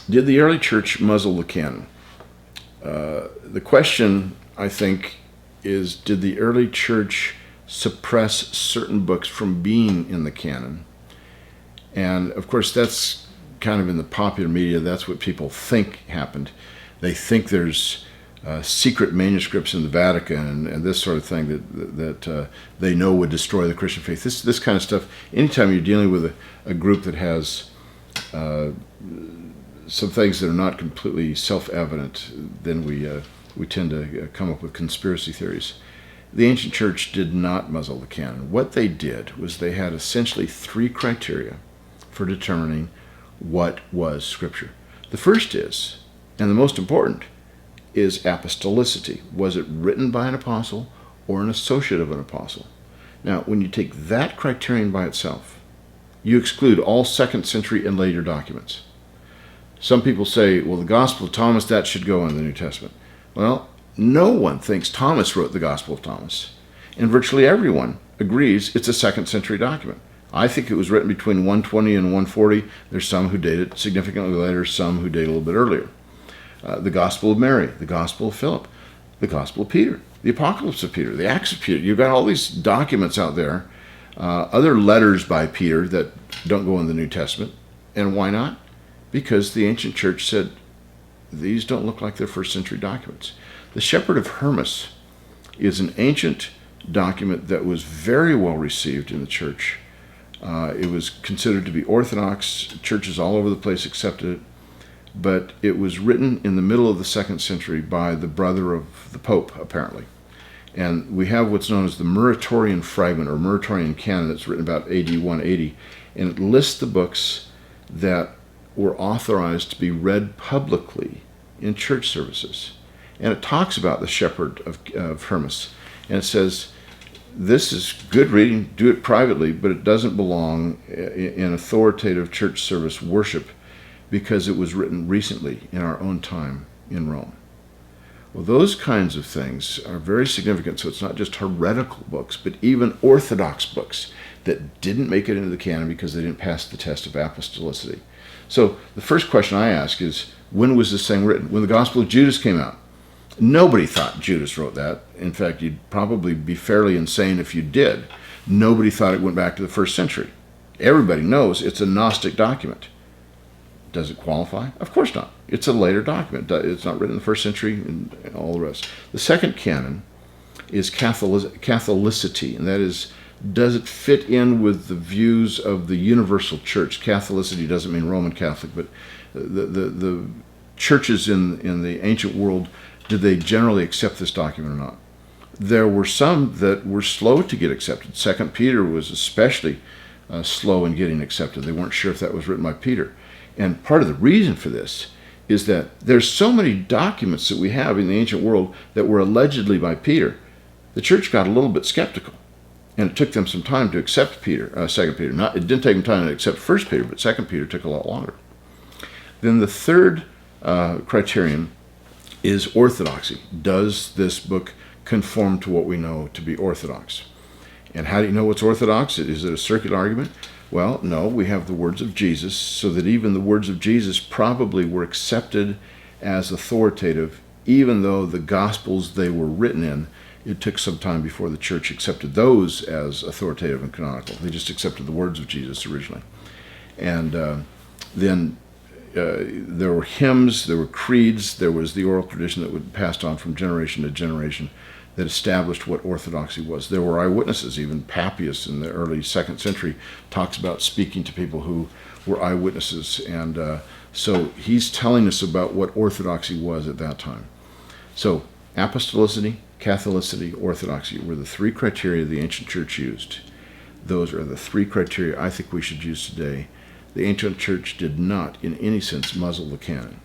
Did the early church muzzle the canon? The question, I think, is did the early church suppress certain books from being in the canon? And of course, that's kind of in the popular media. That's what people think happened. They think there's secret manuscripts in the Vatican and this sort of thing that they know would destroy the Christian faith. This kind of stuff. Anytime you're dealing with a group that has some things that are not completely self-evident, then we tend to come up with conspiracy theories. The ancient church did not muzzle the canon. What they did was they had essentially three criteria for determining what was Scripture. The first is, and the most important, is apostolicity. Was it written by an apostle or an associate of an apostle? Now, when you take that criterion by itself, you exclude all 2nd century and later documents. Some people say, well, the Gospel of Thomas, that should go in the New Testament. Well, no one thinks Thomas wrote the Gospel of Thomas. And virtually everyone agrees it's a 2nd century document. I think it was written between 120 and 140. There's some who date it significantly later, some who date a little bit earlier. The Gospel of Mary, the Gospel of Philip, the Gospel of Peter, the Apocalypse of Peter, the Acts of Peter. You've got all these documents out there, other letters by Peter that don't go in the New Testament. And why not? Because the ancient church said, these don't look like they're 1st century documents. The Shepherd of Hermas is an ancient document that was very well received in the church. It was considered to be orthodox. Churches all over the place accepted it. But it was written in the middle of the 2nd century by the brother of the Pope, apparently. And we have what's known as the Muratorian Fragment, or Muratorian Canon, that's written about AD 180. And it lists the books that were authorized to be read publicly in church services. And it talks about the Shepherd of Hermas. And it says, this is good reading, do it privately, but it doesn't belong in authoritative church service worship because it was written recently in our own time in Rome. Well, those kinds of things are very significant. So it's not just heretical books, but even orthodox books that didn't make it into the canon because they didn't pass the test of apostolicity. So the first question I ask is, when was this thing written? When the Gospel of Judas came out. Nobody thought Judas wrote that. In fact, you'd probably be fairly insane if you did. Nobody thought it went back to the 1st century. Everybody knows it's a Gnostic document. Does it qualify? Of course not. It's a later document. It's not written in the 1st century and all the rest. The second canon is Catholicity, and that is, does it fit in with the views of the universal church? Catholicity doesn't mean Roman Catholic, but the churches in the ancient world, did they generally accept this document or not? There were some that were slow to get accepted. 2 Peter was especially slow in getting accepted. They weren't sure if that was written by Peter. And part of the reason for this is that there's so many documents that we have in the ancient world that were allegedly by Peter. The church got a little bit skeptical. And it took them some time to accept 2 Peter. It didn't take them time to accept 1 Peter, but 2 Peter took a lot longer. Then the third criterion is orthodoxy. Does this book conform to what we know to be orthodox? And how do you know what's orthodox? Is it a circular argument? Well, no, we have the words of Jesus, so that even the words of Jesus probably were accepted as authoritative, even though the Gospels they were written in, it took some time before the church accepted those as authoritative and canonical. They just accepted the words of Jesus originally. And then there were hymns, there were creeds, there was the oral tradition that would passed on from generation to generation that established what orthodoxy was. There were eyewitnesses. Even Papias in the early 2nd century talks about speaking to people who were eyewitnesses. And so he's telling us about what orthodoxy was at that time. So apostolicity, Catholicity, orthodoxy were the three criteria the ancient church used. Those are the three criteria I think we should use today. The ancient church did not, in any sense, muzzle the canon.